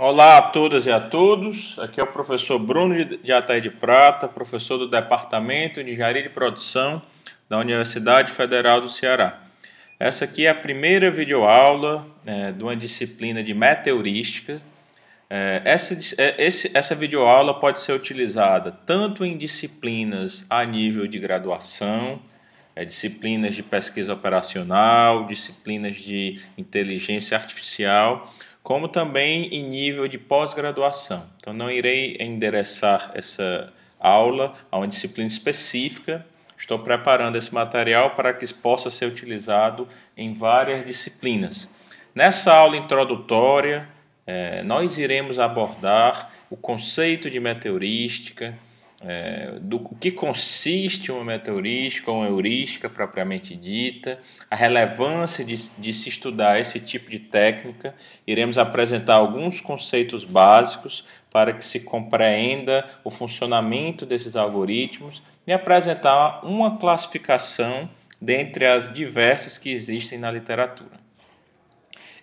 Olá a todas e a todos, aqui é o professor Bruno de Ataí de Prata, professor do Departamento de Engenharia de Produção da Universidade Federal do Ceará. Essa aqui é a primeira videoaula de uma disciplina de meteorística. Essa videoaula pode ser utilizada tanto em disciplinas a nível de graduação, disciplinas de pesquisa operacional, disciplinas de inteligência artificial, como também em nível de pós-graduação. Então, não irei endereçar essa aula a uma disciplina específica. Estou preparando esse material para que possa ser utilizado em várias disciplinas. Nessa aula introdutória, nós iremos abordar o conceito de meteorística, do que consiste uma meteorística ou uma heurística propriamente dita, a relevância de se estudar esse tipo de técnica. Iremos apresentar alguns conceitos básicos para que se compreenda o funcionamento desses algoritmos e apresentar uma classificação dentre as diversas que existem na literatura.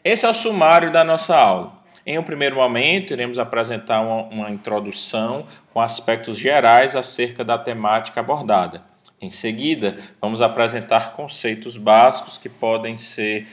Esse é o sumário da nossa aula. Em um primeiro momento, iremos apresentar uma introdução com aspectos gerais acerca da temática abordada. Em seguida, vamos apresentar conceitos básicos que podem ser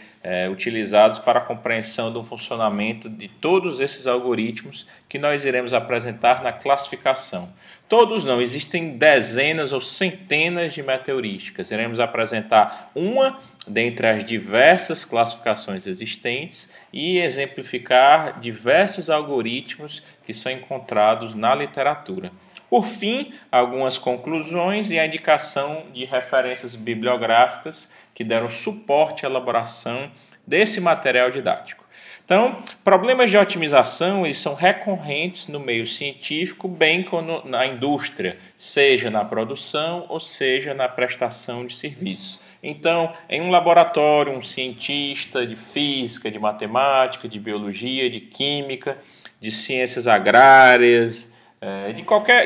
utilizados para a compreensão do funcionamento de todos esses algoritmos que nós iremos apresentar na classificação. Todos não, existem dezenas ou centenas de meteorísticas. Iremos apresentar uma dentre as diversas classificações existentes e exemplificar diversos algoritmos que são encontrados na literatura. Por fim, algumas conclusões e a indicação de referências bibliográficas que deram suporte à elaboração desse material didático. Então, problemas de otimização eles são recorrentes no meio científico, bem como na indústria, seja na produção ou seja na prestação de serviços. Então, em um laboratório, um cientista de física, de matemática, de biologia, de química, de ciências agrárias,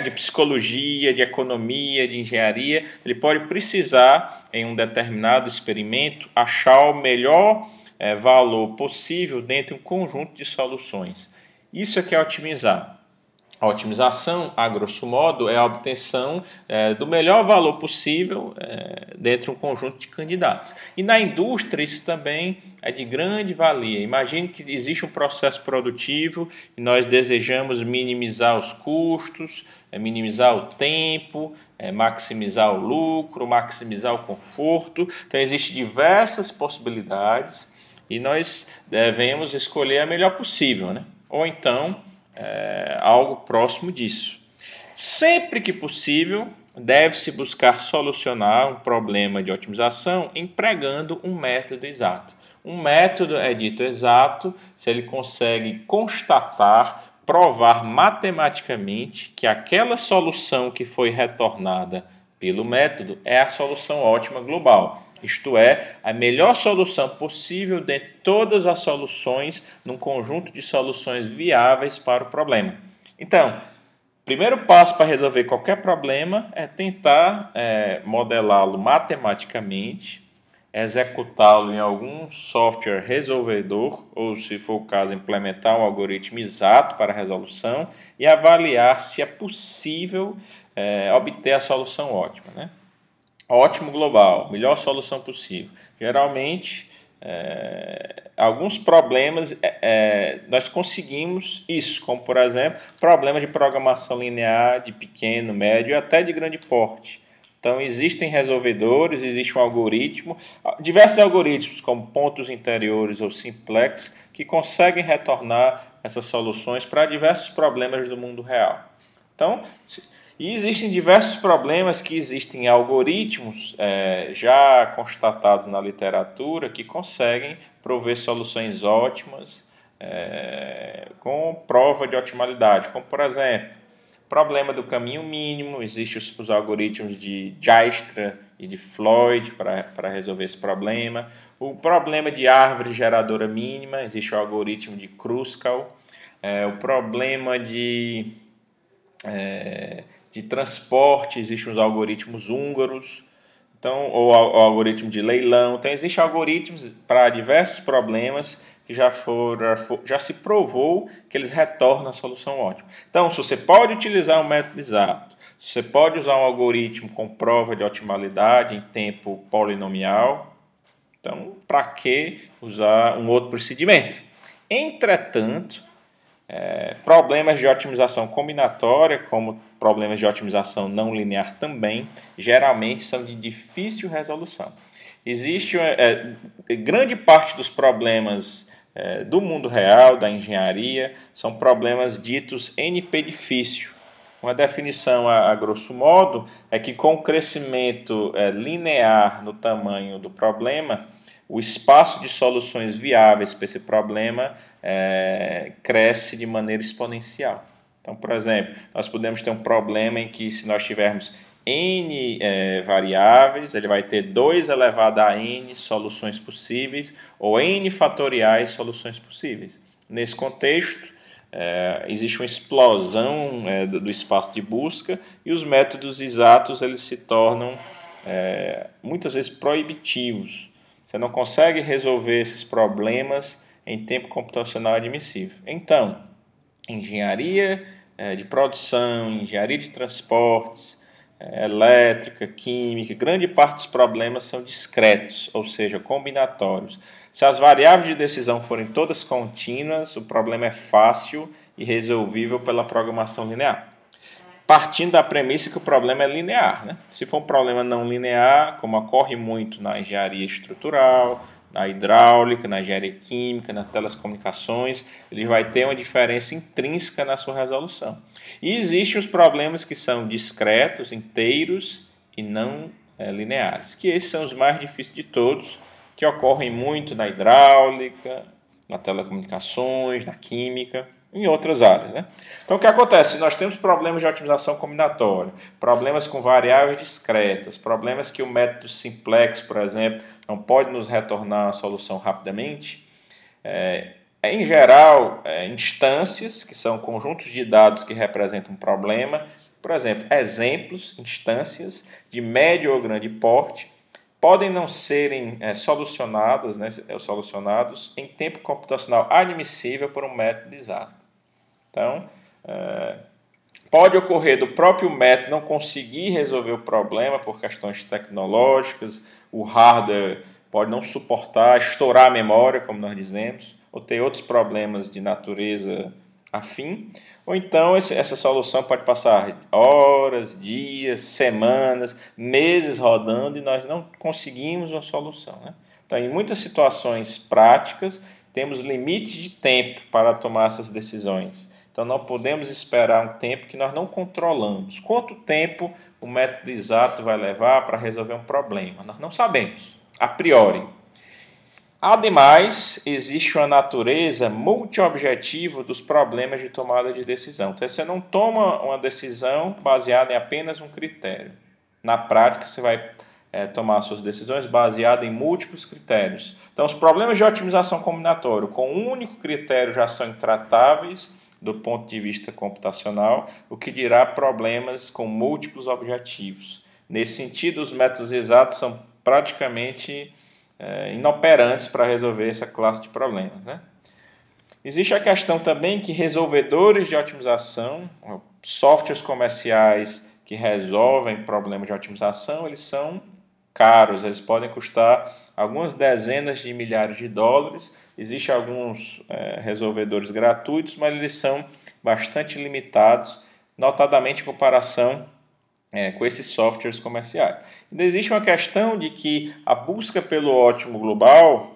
de psicologia, de economia, de engenharia, ele pode precisar, em um determinado experimento, achar o melhor valor possível dentro de um conjunto de soluções. Isso é que é otimizar. A otimização, a grosso modo, é a obtenção do melhor valor possível dentro de um conjunto de candidatos. E na indústria isso também é de grande valia. Imagine que existe um processo produtivo e nós desejamos minimizar os custos, minimizar o tempo, maximizar o lucro, maximizar o conforto. Então existem diversas possibilidades e nós devemos escolher a melhor possível, né? Ou então algo próximo disso. Sempre que possível, deve-se buscar solucionar um problema de otimização empregando um método exato. Um método é dito exato se ele consegue constatar, provar matematicamente que aquela solução que foi retornada pelo método é a solução ótima global. Isto é, a melhor solução possível dentre todas as soluções num conjunto de soluções viáveis para o problema. Então, o primeiro passo para resolver qualquer problema é tentar modelá-lo matematicamente, executá-lo em algum software resolvedor, ou se for o caso, implementar um algoritmo exato para a resolução e avaliar se é possível obter a solução ótima, né? Ótimo global, melhor solução possível. Geralmente, alguns problemas nós conseguimos isso, como por exemplo, problema de programação linear de pequeno, médio e até de grande porte. Então, existem resolvedores, existe um algoritmo, diversos algoritmos, como pontos interiores ou simplex, que conseguem retornar essas soluções para diversos problemas do mundo real. Então, e existem diversos problemas que existem algoritmos já constatados na literatura que conseguem prover soluções ótimas com prova de otimalidade, como por exemplo, problema do caminho mínimo, existem os algoritmos de Dijkstra e de Floyd para resolver esse problema. O problema de árvore geradora mínima, existe o algoritmo de Kruskal. O problema de transporte, existem os algoritmos húngaros. Então, ou o algoritmo de leilão. Então, existem algoritmos para diversos problemas que já se provou que eles retornam a solução ótima. Então, se você pode utilizar um método exato, se você pode usar um algoritmo com prova de otimalidade em tempo polinomial, então, para que usar um outro procedimento? Entretanto, problemas de otimização combinatória, como problemas de otimização não linear também, geralmente são de difícil resolução. Existe grande parte dos problemas do mundo real, da engenharia, são problemas ditos NP difícil. Uma definição a grosso modo é que com o crescimento linear no tamanho do problema, o espaço de soluções viáveis para esse problema cresce de maneira exponencial. Então, por exemplo, nós podemos ter um problema em que, se nós tivermos n variáveis, ele vai ter 2 elevado a n soluções possíveis, ou n fatoriais soluções possíveis. Nesse contexto, existe uma explosão do espaço de busca, e os métodos exatos eles se tornam muitas vezes proibitivos. Você não consegue resolver esses problemas em tempo computacional admissível. Então, engenharia de produção, engenharia de transportes, elétrica, química, grande parte dos problemas são discretos, ou seja, combinatórios. Se as variáveis de decisão forem todas contínuas, o problema é fácil e resolvível pela programação linear. Partindo da premissa que o problema é linear, né? Se for um problema não linear, como ocorre muito na engenharia estrutural, na hidráulica, na engenharia química, nas telecomunicações, ele vai ter uma diferença intrínseca na sua resolução. E existem os problemas que são discretos, inteiros e não lineares, que esses são os mais difíceis de todos, que ocorrem muito na hidráulica, na telecomunicações, na química, em outras áreas, né? Então, o que acontece? Nós temos problemas de otimização combinatória, problemas com variáveis discretas, problemas que o método simplex, por exemplo, não pode nos retornar a solução rapidamente. Em geral, instâncias, que são conjuntos de dados que representam um problema, por exemplo, exemplos, instâncias de médio ou grande porte, podem não serem solucionados em tempo computacional admissível por um método exato. Então, pode ocorrer do próprio método não conseguir resolver o problema por questões tecnológicas, o hardware pode não suportar, estourar a memória, como nós dizemos, ou ter outros problemas de natureza afim, ou então essa solução pode passar horas, dias, semanas, meses rodando e nós não conseguimos uma solução, né? Então, em muitas situações práticas, temos limites de tempo para tomar essas decisões. Então, não podemos esperar um tempo que nós não controlamos. Quanto tempo o método exato vai levar para resolver um problema? Nós não sabemos, a priori. Ademais, existe uma natureza multiobjetiva dos problemas de tomada de decisão. Então, você não toma uma decisão baseada em apenas um critério. Na prática, você vai tomar suas decisões baseadas em múltiplos critérios. Então, os problemas de otimização combinatória com um único critério já são intratáveis do ponto de vista computacional, o que dirá problemas com múltiplos objetivos. Nesse sentido, os métodos exatos são praticamente inoperantes para resolver essa classe de problemas, né? Existe a questão também que resolvedores de otimização, softwares comerciais que resolvem problemas de otimização, eles são caros, eles podem custar algumas dezenas de milhares de dólares. Existem alguns resolvedores gratuitos, mas eles são bastante limitados, notadamente em comparação com esses softwares comerciais. Ainda existe uma questão de que a busca pelo ótimo global,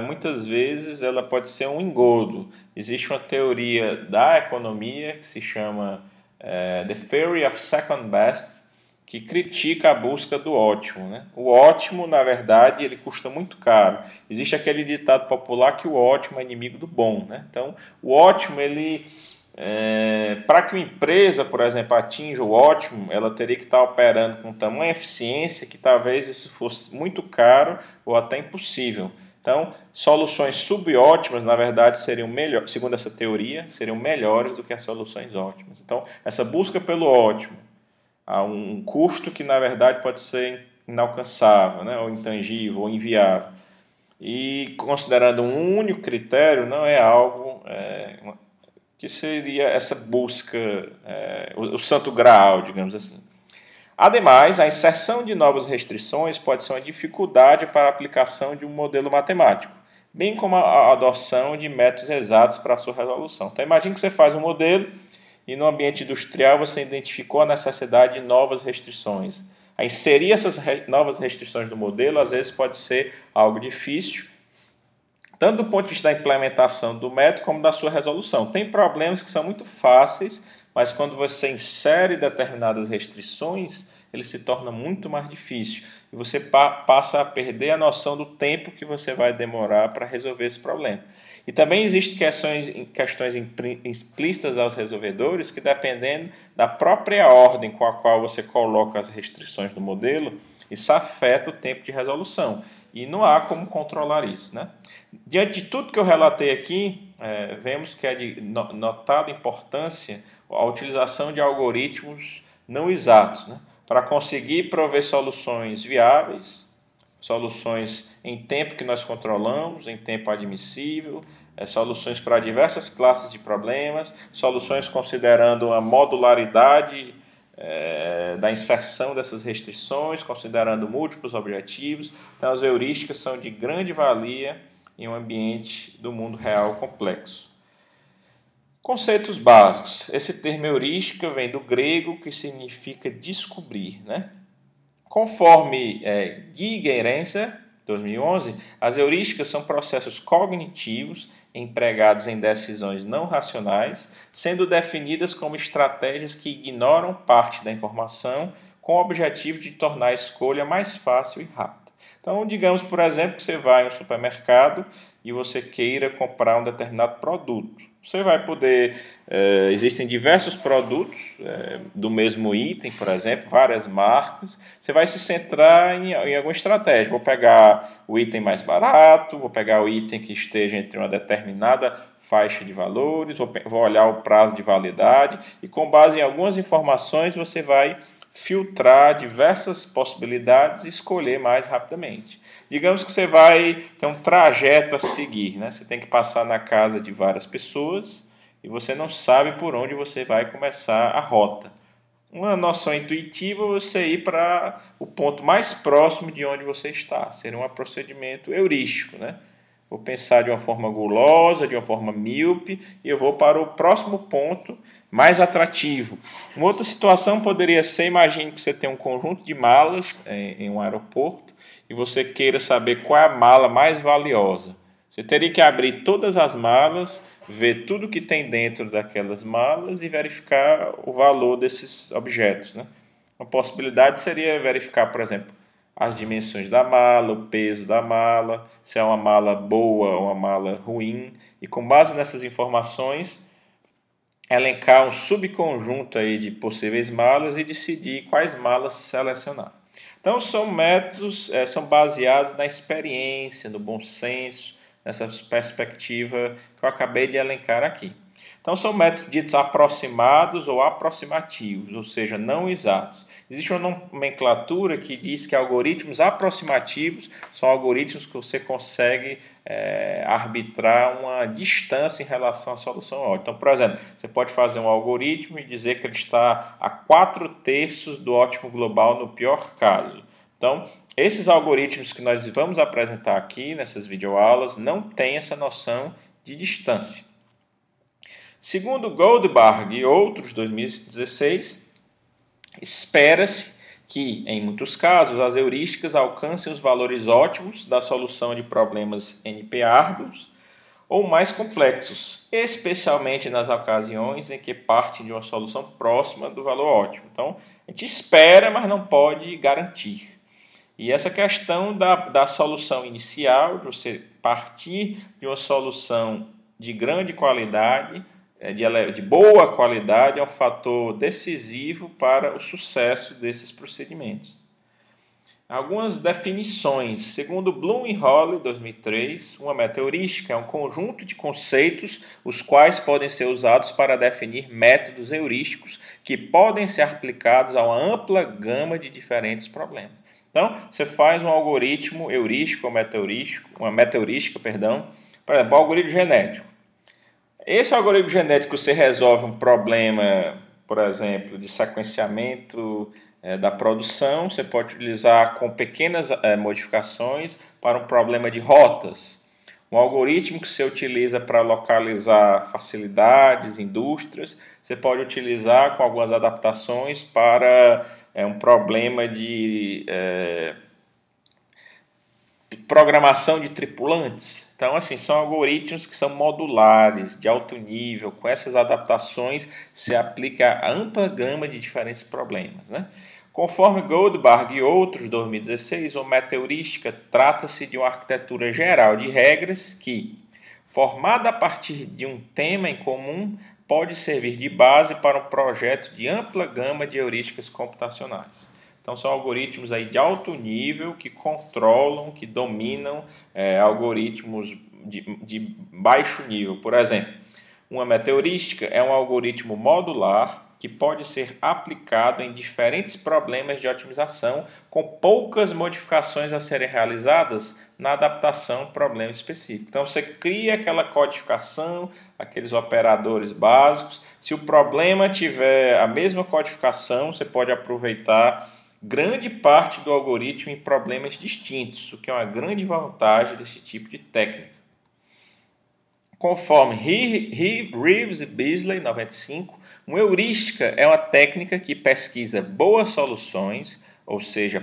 muitas vezes ela pode ser um engodo. Existe uma teoria da economia que se chama The Theory of Second Best, que critica a busca do ótimo, né? O ótimo, na verdade, ele custa muito caro. Existe aquele ditado popular que o ótimo é inimigo do bom, né? Então, o ótimo, para que uma empresa, por exemplo, atinja o ótimo, ela teria que estar operando com tamanha eficiência que talvez isso fosse muito caro ou até impossível. Então, soluções subótimas, na verdade, seriam melhores, segundo essa teoria, seriam melhores do que as soluções ótimas. Então, essa busca pelo ótimo, há um custo que, na verdade, pode ser inalcançável, né? Ou intangível, ou inviável. E considerando um único critério, não é algo que seria essa busca, o santo graal, digamos assim. Ademais, a inserção de novas restrições pode ser uma dificuldade para a aplicação de um modelo matemático, bem como a adoção de métodos exatos para a sua resolução. Então, imagine que você faz um modelo e no ambiente industrial você identificou a necessidade de novas restrições. A inserir essas novas restrições no modelo, às vezes, pode ser algo difícil, tanto do ponto de vista da implementação do método como da sua resolução. Tem problemas que são muito fáceis, mas quando você insere determinadas restrições, ele se torna muito mais difícil. E você passa a perder a noção do tempo que você vai demorar para resolver esse problema. E também existem questões implícitas aos resolvedores que, dependendo da própria ordem com a qual você coloca as restrições do modelo, isso afeta o tempo de resolução. E não há como controlar isso, né? Diante de tudo que eu relatei aqui, vemos que é de notada importância a utilização de algoritmos não exatos, né? Para conseguir prover soluções viáveis, soluções em tempo que nós controlamos, em tempo admissível, soluções para diversas classes de problemas, soluções considerando a modularidade da inserção dessas restrições, considerando múltiplos objetivos. Então, as heurísticas são de grande valia em um ambiente do mundo real complexo. Conceitos básicos. Esse termo heurística vem do grego, que significa descobrir, né? Conforme Giger Renser, 2011, as heurísticas são processos cognitivos empregados em decisões não racionais, sendo definidas como estratégias que ignoram parte da informação com o objetivo de tornar a escolha mais fácil e rápida. Então, digamos, por exemplo, que você vai em um supermercado e você queira comprar um determinado produto. Você vai poder... existem diversos produtos do mesmo item, por exemplo, várias marcas. Você vai se centrar em alguma estratégia. Vou pegar o item mais barato, vou pegar o item que esteja entre uma determinada faixa de valores, vou olhar o prazo de validade e, com base em algumas informações, você vai filtrar diversas possibilidades e escolher mais rapidamente. Digamos que você vai ter um trajeto a seguir, né? Você tem que passar na casa de várias pessoas e você não sabe por onde você vai começar a rota. Uma noção intuitiva é você ir para o ponto mais próximo de onde você está. Seria um procedimento heurístico, né? Vou pensar de uma forma gulosa, de uma forma míope, e eu vou para o próximo ponto mais atrativo. Uma outra situação poderia ser, imagine que você tem um conjunto de malas em um aeroporto e você queira saber qual é a mala mais valiosa. Você teria que abrir todas as malas, ver tudo que tem dentro daquelas malas e verificar o valor desses objetos, né? Uma possibilidade seria verificar, por exemplo, as dimensões da mala, o peso da mala, se é uma mala boa ou uma mala ruim, e com base nessas informações, elencar um subconjunto aí de possíveis malas e decidir quais malas selecionar. Então, são métodos, são baseados na experiência, no bom senso, nessa perspectiva que eu acabei de elencar aqui. Então, são métodos ditos aproximados ou aproximativos, ou seja, não exatos. Existe uma nomenclatura que diz que algoritmos aproximativos são algoritmos que você consegue arbitrar uma distância em relação à solução ótima. Então, por exemplo, você pode fazer um algoritmo e dizer que ele está a 4/3 do ótimo global no pior caso. Então, esses algoritmos que nós vamos apresentar aqui nessas videoaulas não têm essa noção de distância. Segundo Goldbach e outros, 2016, espera-se que, em muitos casos, as heurísticas alcancem os valores ótimos da solução de problemas NP árduos ou mais complexos, especialmente nas ocasiões em que partem de uma solução próxima do valor ótimo. Então, a gente espera, mas não pode garantir. E essa questão da solução inicial, de você partir de uma solução de grande qualidade, de boa qualidade, é um fator decisivo para o sucesso desses procedimentos. Algumas definições. Segundo Bloom e Holly, 2003, uma meta-heurística é um conjunto de conceitos os quais podem ser usados para definir métodos heurísticos que podem ser aplicados a uma ampla gama de diferentes problemas. Então, você faz um algoritmo heurístico ou meteorístico, uma meteorística, perdão, por exemplo, um algoritmo genético. Esse algoritmo genético você resolve um problema, por exemplo, de sequenciamento da produção, você pode utilizar com pequenas modificações para um problema de rotas. Um algoritmo que você utiliza para localizar facilidades, indústrias, você pode utilizar com algumas adaptações para um problema de programação de tripulantes. Então, assim, são algoritmos que são modulares, de alto nível. Com essas adaptações, se aplica a ampla gama de diferentes problemas, né? Conforme Goldbach e outros, 2016, uma meteorística trata-se de uma arquitetura geral de regras que, formada a partir de um tema em comum, pode servir de base para um projeto de ampla gama de heurísticas computacionais. Então, são algoritmos aí de alto nível que controlam, que dominam algoritmos de baixo nível. Por exemplo, uma meteorística é um algoritmo modular que pode ser aplicado em diferentes problemas de otimização com poucas modificações a serem realizadas na adaptação ao problema específico. Então, você cria aquela codificação, aqueles operadores básicos. Se o problema tiver a mesma codificação, você pode aproveitar grande parte do algoritmo em problemas distintos, o que é uma grande vantagem desse tipo de técnica. Conforme Reeves e Beasley, 95, uma heurística é uma técnica que pesquisa boas soluções, ou seja,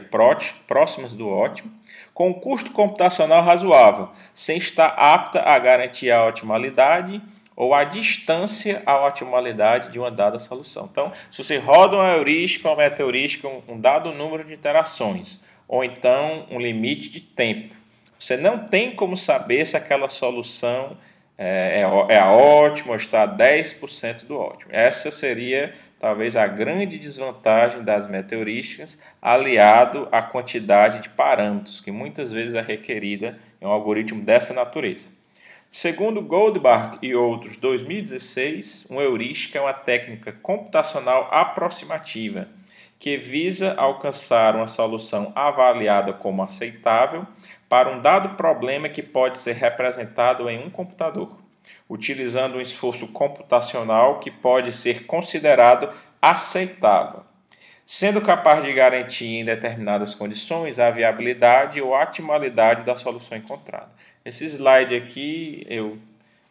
próximas do ótimo, com um custo computacional razoável, sem estar apta a garantir a otimalidade ou a distância à otimalidade de uma dada solução. Então, se você roda uma heurística ou uma meteorística, um dado número de iterações, ou então um limite de tempo, você não tem como saber se aquela solução é a ótima ou está a 10% do ótimo. Essa seria talvez a grande desvantagem das meteorísticas, aliado à quantidade de parâmetros que muitas vezes é requerida em um algoritmo dessa natureza. Segundo Goldbach e outros, 2016, uma heurística é uma técnica computacional aproximativa que visa alcançar uma solução avaliada como aceitável para um dado problema que pode ser representado em um computador, utilizando um esforço computacional que pode ser considerado aceitável, sendo capaz de garantir em determinadas condições a viabilidade ou a otimalidade da solução encontrada. Esse slide aqui,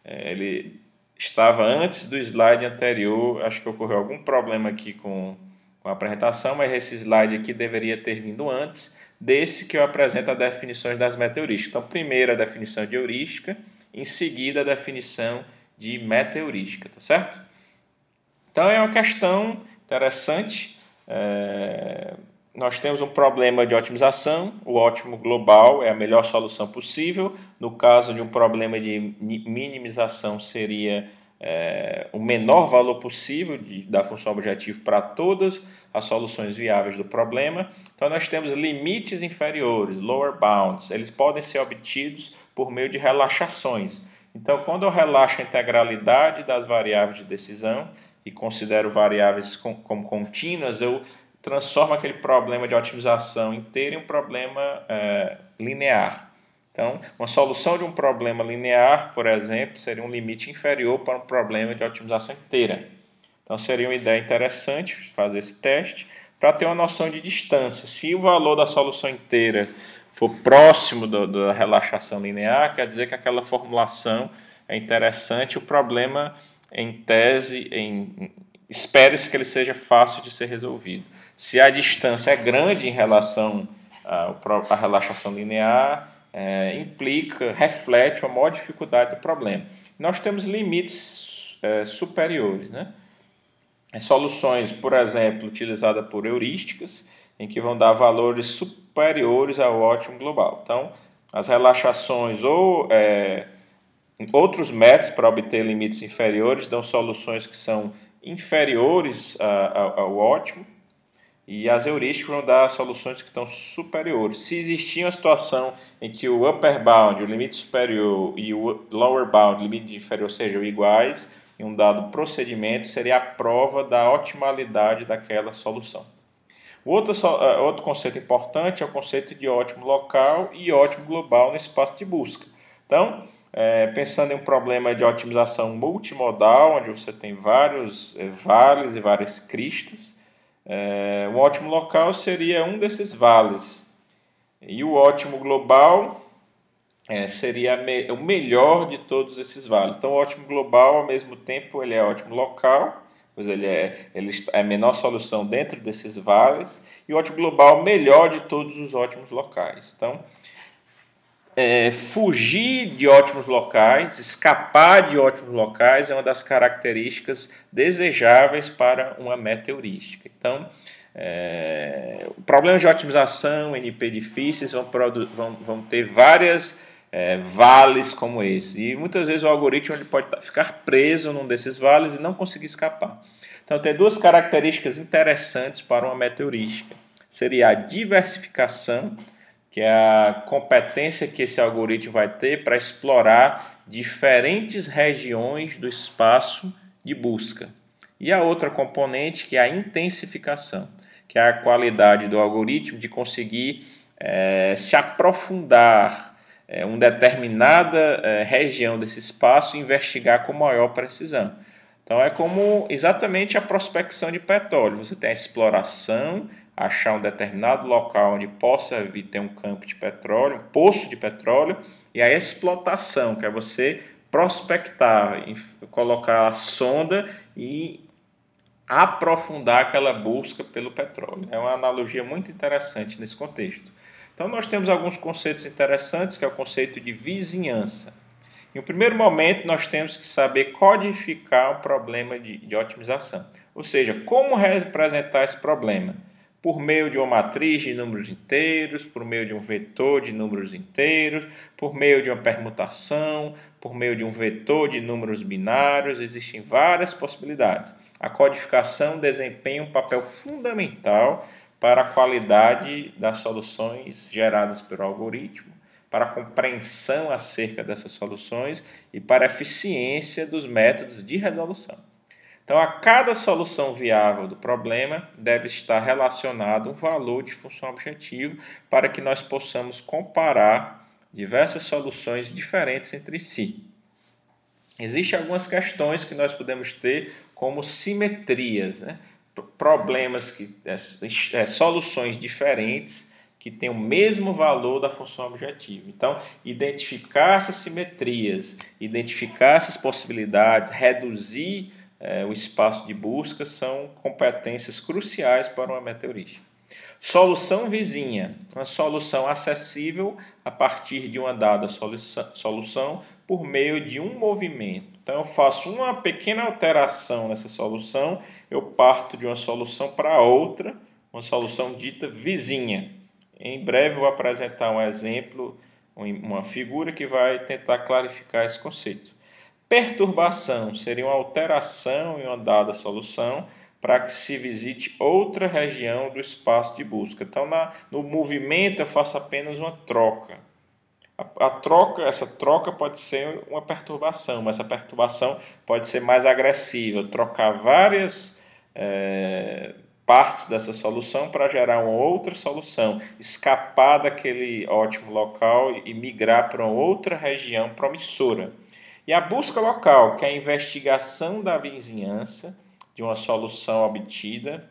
ele estava antes do slide anterior, acho que ocorreu algum problema aqui com a apresentação, mas esse slide aqui deveria ter vindo antes desse que eu apresento as definições das meteorísticas. Então, primeiro a definição de heurística, em seguida a definição de meteorística, tá certo? Então, é uma questão interessante. Nós temos um problema de otimização, o ótimo global é a melhor solução possível. No caso de um problema de minimização, seria o menor valor possível da função objetivo para todas as soluções viáveis do problema. Então, nós temos limites inferiores, lower bounds. Eles podem ser obtidos por meio de relaxações. Então, quando eu relaxo a integralidade das variáveis de decisão e considero variáveis como contínuas, eu transformo aquele problema de otimização inteiro em um problema linear. Então, uma solução de um problema linear, por exemplo, seria um limite inferior para um problema de otimização inteira. Então, seria uma ideia interessante fazer esse teste para ter uma noção de distância. Se o valor da solução inteira for próximo da relaxação linear, quer dizer que aquela formulação é interessante. O problema, em tese, espere-se que ele seja fácil de ser resolvido. Se a distância é grande em relação à relaxação linear, reflete uma maior dificuldade do problema. Nós temos limites superiores, né? Soluções, por exemplo, utilizadas por heurísticas, em que vão dar valores superiores ao ótimo global. Então, as relaxações ou outros métodos para obter limites inferiores dão soluções que são inferiores ao ótimo, e as heurísticas vão dar soluções que estão superiores. Se existir uma situação em que o upper bound, o limite superior, e o lower bound, o limite inferior, sejam iguais, em um dado procedimento, seria a prova da otimalidade daquela solução. Outro conceito importante é o conceito de ótimo local e ótimo global no espaço de busca. Então, pensando em um problema de otimização multimodal, onde você tem vários vales e várias cristas, um ótimo local seria um desses vales. E o ótimo global seria o melhor de todos esses vales. Então, o ótimo global, ao mesmo tempo, ele é ótimo local, pois ele é a menor solução dentro desses vales, e o ótimo global, melhor de todos os ótimos locais. Então, fugir de ótimos locais, escapar de ótimos locais é uma das características desejáveis para uma meta heurística. Então, problemas de otimização, NP difíceis, vão ter várias vales como esse. E muitas vezes o algoritmo ele pode ficar preso num desses vales e não conseguir escapar. Então, tem duas características interessantes para uma meta heurística. Seria a diversificação, que é a competência que esse algoritmo vai ter para explorar diferentes regiões do espaço de busca. E a outra componente, que é a intensificação, que é a qualidade do algoritmo de conseguir se aprofundar em uma determinada região desse espaço e investigar com maior precisão. Então, é como exatamente a prospecção de petróleo. Você tem a exploração, achar um determinado local onde possa vir ter um campo de petróleo, um poço de petróleo, e a explotação, que é você prospectar, colocar a sonda e aprofundar aquela busca pelo petróleo. É uma analogia muito interessante nesse contexto. Então, nós temos alguns conceitos interessantes, que é o conceito de vizinhança. Em um primeiro momento, nós temos que saber codificar o problema de otimização. Ou seja, como representar esse problema? Por meio de uma matriz de números inteiros, por meio de um vetor de números inteiros, por meio de uma permutação, por meio de um vetor de números binários, existem várias possibilidades. A codificação desempenha um papel fundamental para a qualidade das soluções geradas pelo algoritmo, para a compreensão acerca dessas soluções e para a eficiência dos métodos de resolução. Então, a cada solução viável do problema deve estar relacionado um valor de função objetivo para que nós possamos comparar diversas soluções diferentes entre si. Existem algumas questões que nós podemos ter como simetrias, né? Problemas, soluções diferentes que têm o mesmo valor da função objetiva. Então, identificar essas simetrias, identificar essas possibilidades, reduzir o espaço de busca são competências cruciais para uma meta heurística. Solução vizinha, uma solução acessível a partir de uma dada solução por meio de um movimento. Então, eu faço uma pequena alteração nessa solução, eu parto de uma solução para outra, uma solução dita vizinha. Em breve eu vou apresentar um exemplo, uma figura que vai tentar clarificar esse conceito. Perturbação seria uma alteração em uma dada solução para que se visite outra região do espaço de busca. Então, no movimento eu faço apenas uma troca. Essa troca pode ser uma perturbação, mas essa perturbação pode ser mais agressiva. Eu trocar várias partes dessa solução para gerar uma outra solução, escapar daquele ótimo local e migrar para uma outra região promissora. E a busca local, que é a investigação da vizinhança de uma solução obtida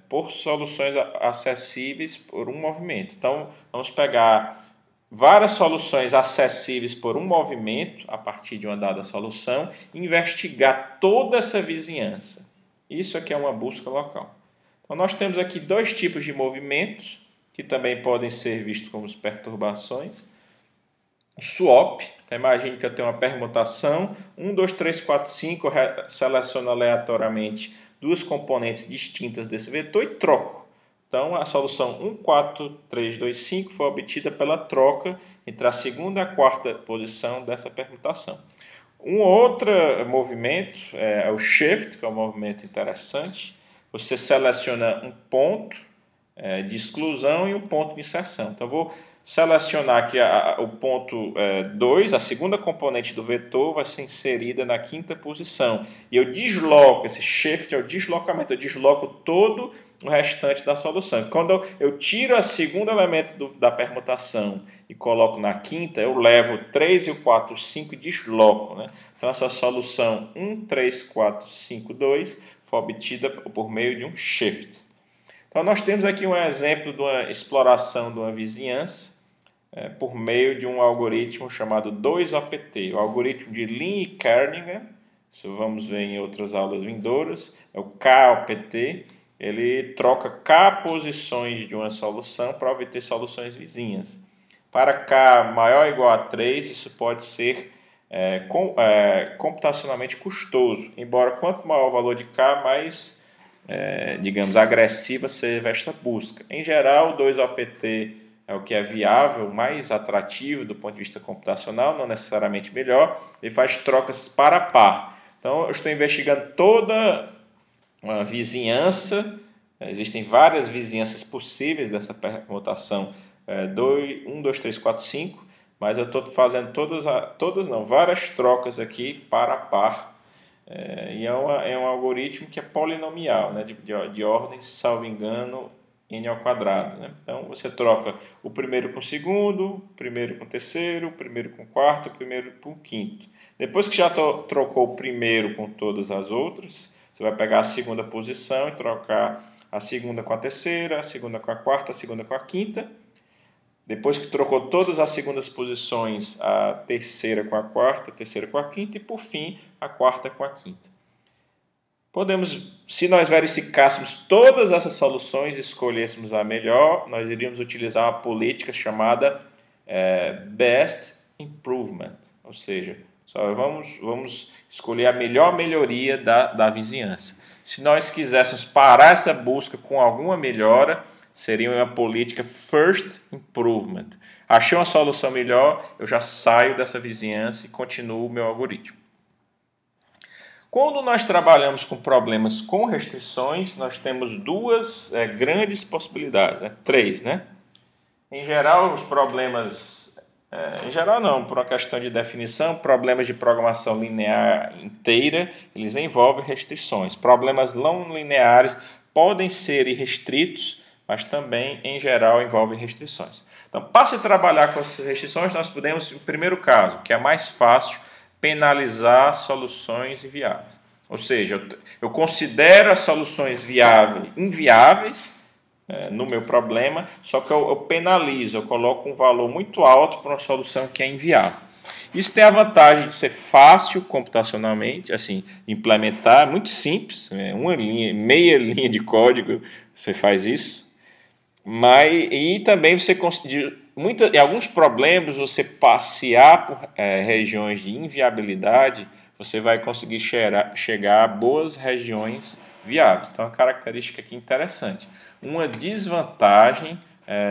por soluções acessíveis por um movimento. Então, vamos pegar várias soluções acessíveis por um movimento a partir de uma dada solução e investigar toda essa vizinhança. Isso aqui é uma busca local. Então, nós temos aqui dois tipos de movimentos que também podem ser vistos como perturbações. O swap, então imagine que eu tenho uma permutação, 1, 2, 3, 4, 5, eu seleciono aleatoriamente duas componentes distintas desse vetor e troco. Então, a solução 1, 4, 3, 2, 5 foi obtida pela troca entre a segunda e a quarta posição dessa permutação. Um outro movimento é o shift, que é um movimento interessante. Você seleciona um ponto de exclusão e um ponto de inserção. Então, eu vou selecionar aqui o ponto 2, a segunda componente do vetor vai ser inserida na quinta posição. E eu desloco, esse shift é o deslocamento, eu desloco todo o restante da solução. Quando eu tiro o segundo elemento da permutação e coloco na quinta, eu levo o 3 e o 4, o 5 e desloco, né? Então, essa solução 1, 3, 4, 5, 2 foi obtida por meio de um shift. Então, nós temos aqui um exemplo de uma exploração de uma vizinhança por meio de um algoritmo chamado 2OPT, o algoritmo de Lin e Kernighan. Isso vamos ver em outras aulas vindouras. É o KOPT. Ele troca K posições de uma solução para obter soluções vizinhas. Para K maior ou igual a 3, isso pode ser computacionalmente custoso, embora quanto maior o valor de K, mais, digamos, agressiva seja esta busca. Em geral, o 2OPT é o que é viável, mais atrativo do ponto de vista computacional, não necessariamente melhor. Ele faz trocas par a par. Então, eu estou investigando toda uma vizinhança. Existem várias vizinhanças possíveis dessa permutação 1, 2, 3, 4, 5, mas eu estou fazendo várias trocas aqui par a par. E é um algoritmo que é polinomial, né, de ordem, salvo engano, n ao quadrado, né? Então, você troca o primeiro com o segundo, o primeiro com o terceiro, o primeiro com o quarto, o primeiro com o quinto. Depois que já trocou o primeiro com todas as outras, você vai pegar a segunda posição e trocar a segunda com a terceira, a segunda com a quarta, a segunda com a quinta. Depois que trocou todas as segundas posições, a terceira com a quarta, a terceira com a quinta e, por fim, a quarta com a quinta. Se nós verificássemos todas essas soluções e escolhêssemos a melhor, nós iríamos utilizar uma política chamada Best Improvement, ou seja, só vamos escolher a melhor melhoria da vizinhança. Se nós quiséssemos parar essa busca com alguma melhora, seria uma política First Improvement. Achei uma solução melhor, eu já saio dessa vizinhança e continuo o meu algoritmo. Quando nós trabalhamos com problemas com restrições, nós temos duas grandes possibilidades, três, né? Em geral, os problemas, em geral não, por uma questão de definição, problemas de programação linear inteira, eles envolvem restrições. Problemas não lineares podem ser irrestritos, mas também, em geral, envolvem restrições. Então, para se trabalhar com essas restrições, nós podemos, no primeiro caso, que é mais fácil, penalizar soluções inviáveis. Ou seja, eu considero as soluções inviáveis no meu problema, só que eu penalizo, eu coloco um valor muito alto para uma solução que é inviável. Isso tem a vantagem de ser fácil computacionalmente, assim, implementar, muito simples, uma linha, meia linha de código, você faz isso. E também você conseguir em alguns problemas, você passear por regiões de inviabilidade, você vai conseguir chegar a boas regiões viáveis. Então, é uma característica aqui interessante. Uma desvantagem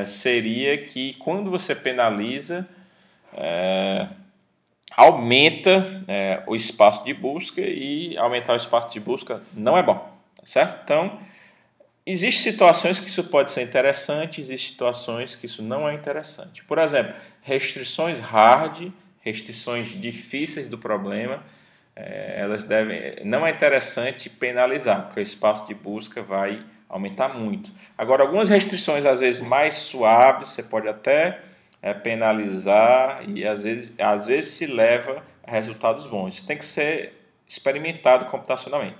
seria que quando você penaliza, aumenta o espaço de busca, e aumentar o espaço de busca não é bom, tá certo? Então, existem situações que isso pode ser interessante, existem situações que isso não é interessante. Por exemplo, restrições hard, restrições difíceis do problema, não é interessante penalizar, porque o espaço de busca vai aumentar muito. Agora, algumas restrições, às vezes, mais suaves, você pode até penalizar e, às vezes se leva a resultados bons. Isso tem que ser experimentado computacionalmente.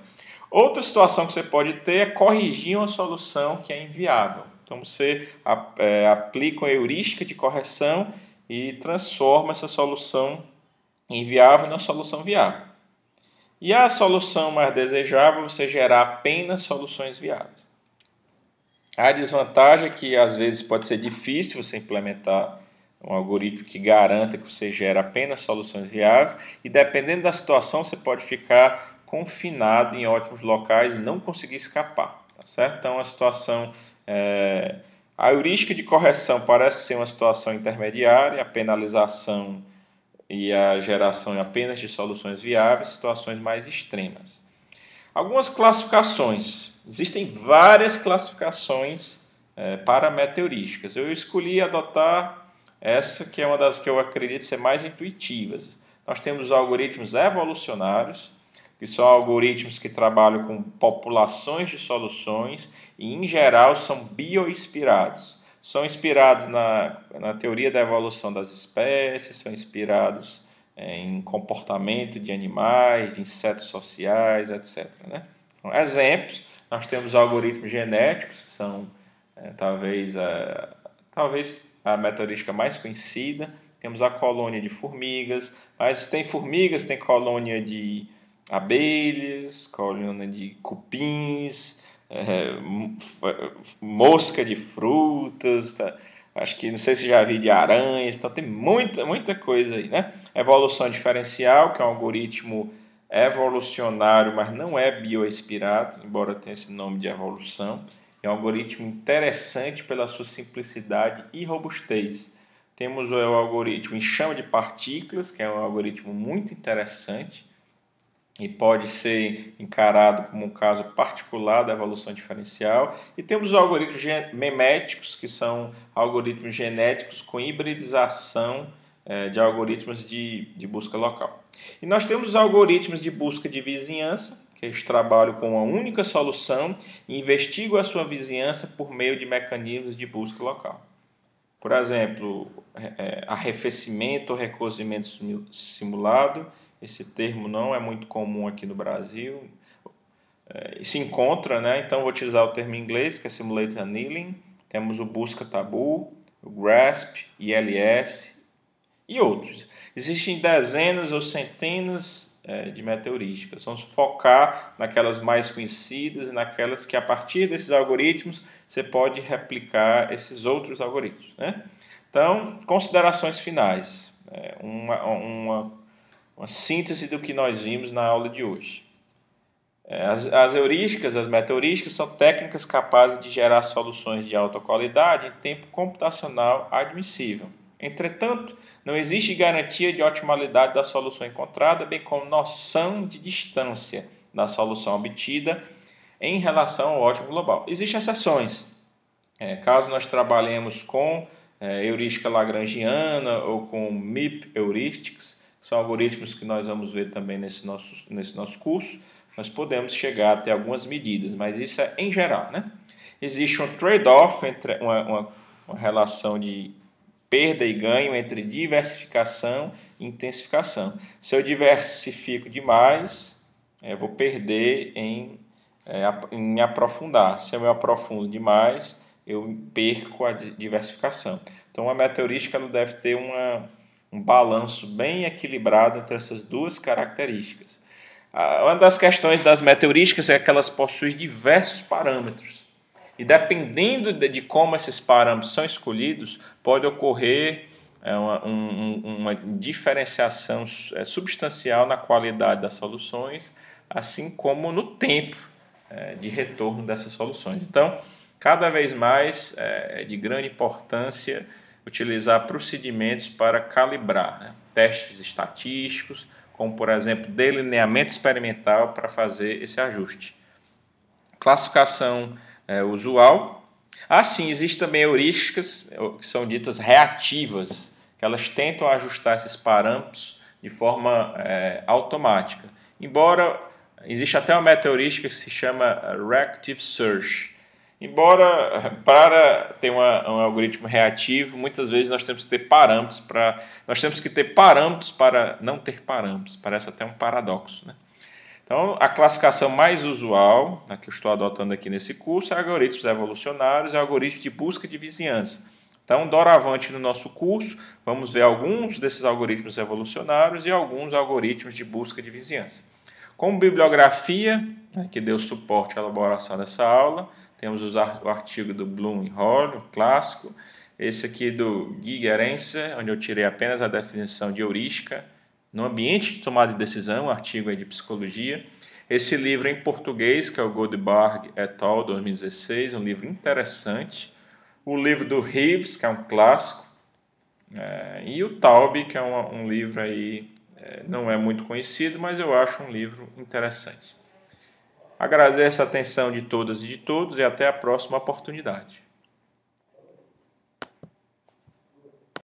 Outra situação que você pode ter é corrigir uma solução que é inviável. Então, você aplica uma heurística de correção e transforma essa solução inviável em uma solução viável. E a solução mais desejável é você gerar apenas soluções viáveis. A desvantagem é que, às vezes, pode ser difícil você implementar um algoritmo que garanta que você gera apenas soluções viáveis, e, dependendo da situação, você pode ficar confinado em ótimos locais e não conseguir escapar, tá certo? Então, a situação, a heurística de correção parece ser uma situação intermediária, a penalização e a geração apenas de soluções viáveis, situações mais extremas. Algumas classificações. Existem várias classificações parameteurísticas. Eu escolhi adotar essa, que é uma das que eu acredito ser mais intuitivas. Nós temos os algoritmos evolucionários, que são algoritmos que trabalham com populações de soluções e, em geral, são bioinspirados. São inspirados na teoria da evolução das espécies, são inspirados em comportamento de animais, de insetos sociais, etc. Né? Então, exemplos, nós temos algoritmos genéticos, que são talvez a meteorística mais conhecida. Temos a colônia de formigas, mas tem formigas, tem colônia de abelhas, colônia de cupins, mosca de frutas, tá? Acho que não sei se já vi de aranhas, então tem muita coisa aí, né? Evolução diferencial, que é um algoritmo evolucionário, mas não é bioinspirado, embora tenha esse nome de evolução. É um algoritmo interessante pela sua simplicidade e robustez. Temos o algoritmo enxame de partículas, que é um algoritmo muito interessante e pode ser encarado como um caso particular da evolução diferencial. E temos os algoritmos meméticos, que são algoritmos genéticos com hibridização de algoritmos de busca local. E nós temos os algoritmos de busca de vizinhança, que eles trabalham com uma única solução e investigam a sua vizinhança por meio de mecanismos de busca local. Por exemplo, arrefecimento ou recozimento simulado. Esse termo não é muito comum aqui no Brasil. Se encontra, né? Então vou utilizar o termo em inglês, que é Simulated Annealing. Temos o Busca Tabu, o GRASP, ILS e outros. Existem dezenas ou centenas de meteorísticas. Vamos focar naquelas mais conhecidas e naquelas que, a partir desses algoritmos, você pode replicar esses outros algoritmos, né? Então, considerações finais. Uma síntese do que nós vimos na aula de hoje. As heurísticas, as meteorísticas, são técnicas capazes de gerar soluções de alta qualidade em tempo computacional admissível. Entretanto, não existe garantia de otimalidade da solução encontrada, bem como noção de distância da solução obtida em relação ao ótimo global. Existem exceções. Caso nós trabalhemos com heurística lagrangiana ou com MIP heuristics, que são algoritmos que nós vamos ver também nesse nosso curso, nós podemos chegar até algumas medidas, mas isso é em geral, né? Existe um trade-off entre uma relação de perda e ganho entre diversificação e intensificação. Se eu diversifico demais, eu vou perder em aprofundar. Se eu me aprofundo demais, eu perco a diversificação. Então, a meteorística ela deve ter um balanço bem equilibrado entre essas duas características. Uma das questões das meteorísticas é que elas possuem diversos parâmetros. E dependendo de como esses parâmetros são escolhidos, pode ocorrer uma diferenciação substancial na qualidade das soluções, assim como no tempo de retorno dessas soluções. Então, cada vez mais é de grande importância utilizar procedimentos para calibrar, né? Testes estatísticos, como, por exemplo, delineamento experimental para fazer esse ajuste. Classificação usual. Sim, existem também heurísticas que são ditas reativas, que elas tentam ajustar esses parâmetros de forma automática. Embora existe até uma meteorística que se chama Reactive Search. Embora para ter um algoritmo reativo, muitas vezes nós temos que ter parâmetros para não ter parâmetros. Parece até um paradoxo, né? Então, a classificação mais usual, que eu estou adotando aqui nesse curso, é algoritmos evolucionários e algoritmos de busca de vizinhança. Então, doravante no nosso curso, vamos ver alguns desses algoritmos evolucionários e alguns algoritmos de busca de vizinhança. Como bibliografia, que deu suporte à elaboração dessa aula, temos o artigo do Bloom e Hall, um clássico. Esse aqui do Guy Gerenzer, onde eu tirei apenas a definição de heurística no ambiente de tomada de decisão, um artigo de psicologia. Esse livro em português, que é o Goldberg et al., 2016, um livro interessante. O livro do Reeves, que é um clássico. E o Taube, que é um livro aí, não é muito conhecido, mas eu acho um livro interessante. Agradeço a atenção de todas e de todos e até a próxima oportunidade.